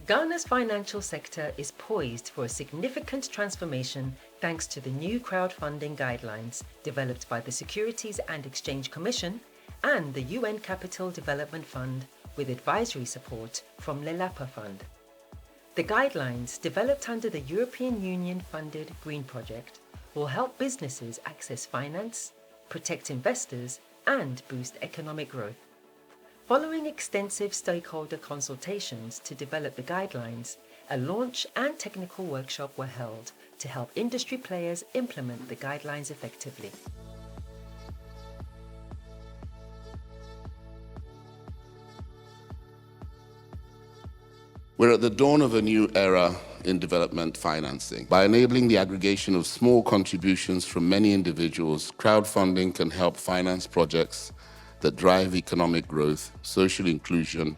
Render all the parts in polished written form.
Ghana's financial sector is poised for a significant transformation thanks to the new crowdfunding guidelines developed by the Securities and Exchange Commission and the UN Capital Development Fund with advisory support from Lelepa Fund. The guidelines, developed under the European Union-funded Green Project, will help businesses access finance, protect investors, and boost economic growth. Following extensive stakeholder consultations to develop the guidelines, a launch and technical workshop were held to help industry players implement the guidelines effectively. We're at the dawn of a new era in development financing. By enabling the aggregation of small contributions from many individuals, crowdfunding can help finance projects that drive economic growth, social inclusion,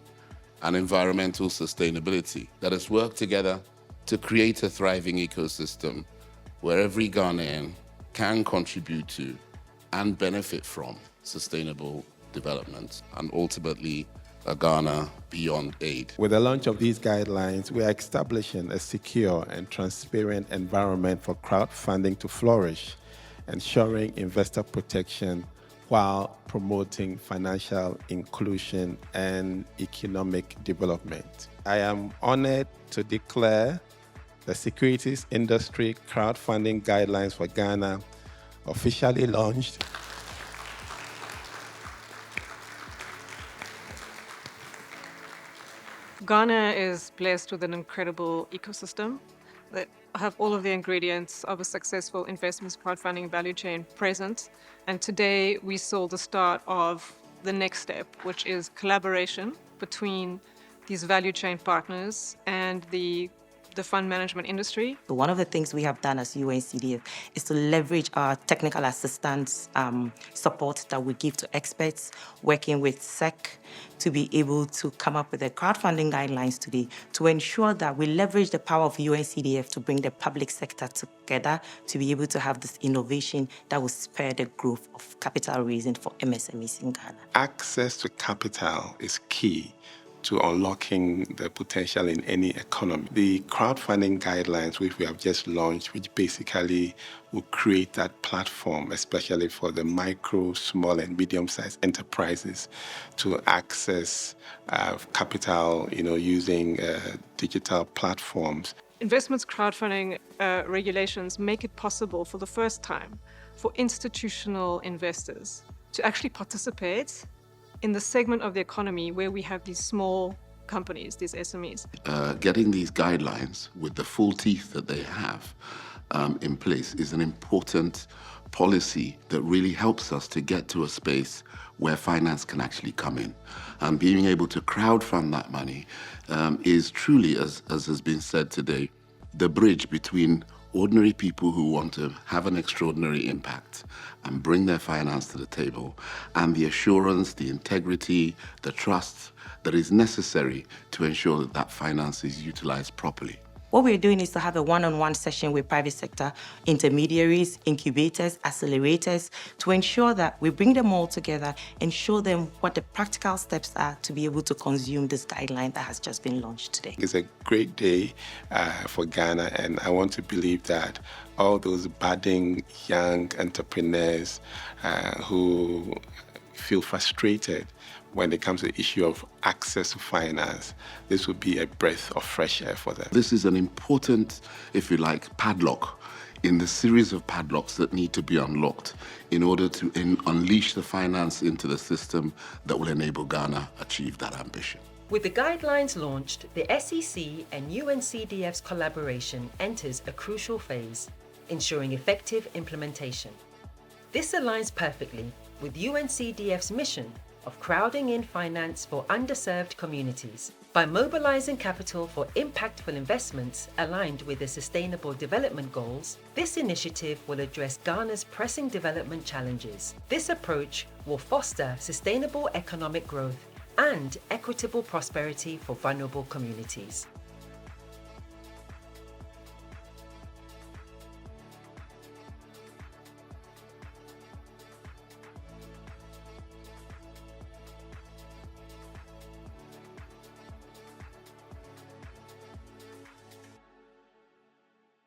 and environmental sustainability. Let us work together to create a thriving ecosystem where every Ghanaian can contribute to and benefit from sustainable development and ultimately a Ghana beyond aid. With the launch of these guidelines, we are establishing a secure and transparent environment for crowdfunding to flourish, ensuring investor protection while promoting financial inclusion and economic development. I am honored to declare the Securities Industry Crowdfunding Guidelines for Ghana officially launched. Ghana is blessed with an incredible ecosystem that have all of the ingredients of a successful investments crowdfunding value chain present. And today we saw the start of the next step, which is collaboration between these value chain partners and the fund management industry. So one of the things we have done as UNCDF is to leverage our technical assistance support that we give to experts working with SEC to be able to come up with the crowdfunding guidelines today to ensure that we leverage the power of UNCDF to bring the public sector together to be able to have this innovation that will spur the growth of capital raising for MSMEs in Ghana. Access to capital is key to unlocking the potential in any economy. The crowdfunding guidelines, which we have just launched, which basically will create that platform, especially for the micro, small, and medium-sized enterprises to access capital, using digital platforms. Investments crowdfunding regulations make it possible for the first time for institutional investors to actually participate in the segment of the economy where we have these small companies, these SMEs. Getting these guidelines with the full teeth that they have in place is an important policy that really helps us to get to a space where finance can actually come in. And being able to crowdfund that money is truly, as has been said today, the bridge between ordinary people who want to have an extraordinary impact and bring their finance to the table, and the assurance, the integrity, the trust that is necessary to ensure that that finance is utilized properly. What we're doing is to have a one-on-one session with private sector intermediaries, incubators, accelerators, to ensure that we bring them all together and show them what the practical steps are to be able to consume this guideline that has just been launched today. It's a great day for Ghana, and I want to believe that all those budding young entrepreneurs who feel frustrated when it comes to the issue of access to finance, this would be a breath of fresh air for them. This is an important, if you like, padlock in the series of padlocks that need to be unlocked in order to unleash the finance into the system that will enable Ghana achieve that ambition. With the guidelines launched, the SEC and UNCDF's collaboration enters a crucial phase, ensuring effective implementation. This aligns perfectly with UNCDF's mission of crowding in finance for underserved communities. By mobilizing capital for impactful investments aligned with the Sustainable Development Goals, this initiative will address Ghana's pressing development challenges. This approach will foster sustainable economic growth and equitable prosperity for vulnerable communities.